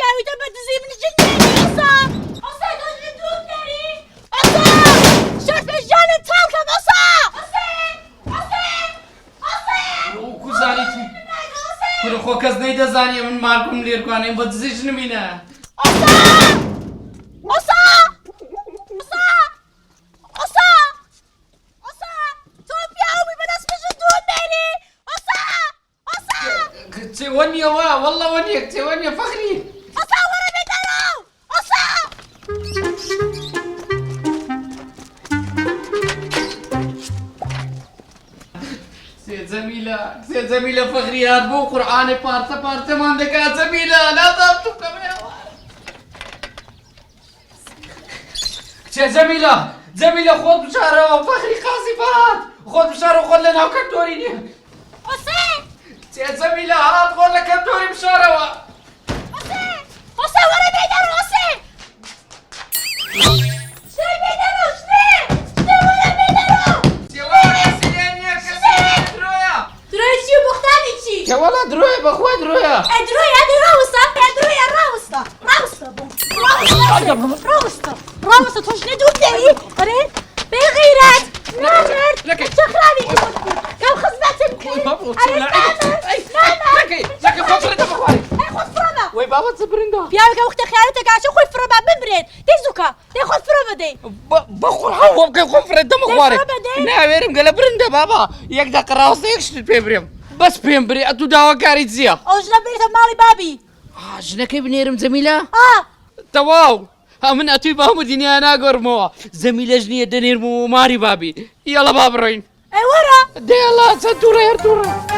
پیاوی تو بدزی من جنگی اصا دوش ندوم داری اصا شرط به جان تالکم اصا وەکو زانیتی کورە خۆ کەس نەیدەزانێ من مارکم لێرکوانێ بە دزیش نمینە کچێوە نییە وە وەڵڵەوە نییە کچێوە نییە فەخری سێ جەمیلە فەخریات بۆ قورئانێ پارچە پارچەمان دەکات جەمیلە نازانم تو بکەمەوە کچێ جەمیلە خۆت بشارەوە فەخری قاسیفات خۆت بشارە خۆت لە ناو کەنتۆری نییە کچێ جەمیلە هات خۆت لە کەنتۆری بشارەوە والله دروي بخوي درويا راوسة توش ندوب داري قريت بغيرات نامر تخراني كم خصبات لكن خذ فرندا بخواري خذ فرما وي بابا تبرندا بياوك وقت خيارتك عشان خذ فرما بمرد تيزوكا دي خذ فرما دي بخور هو بكي خذ فرندا بخواري ناويرم قال برندا بابا يقدر قراوسة يكشت بيبريم بس بيمبري أتو داوا كاري زيا أجنا بريت مالي بابي جنكي بنيرم زميلة تواو من أتوي بهم دنيا أنا قرموا زميلة جنية دنير مو ماري بابي يلا بابرين أي ورا دي الله تسدورة يرتورة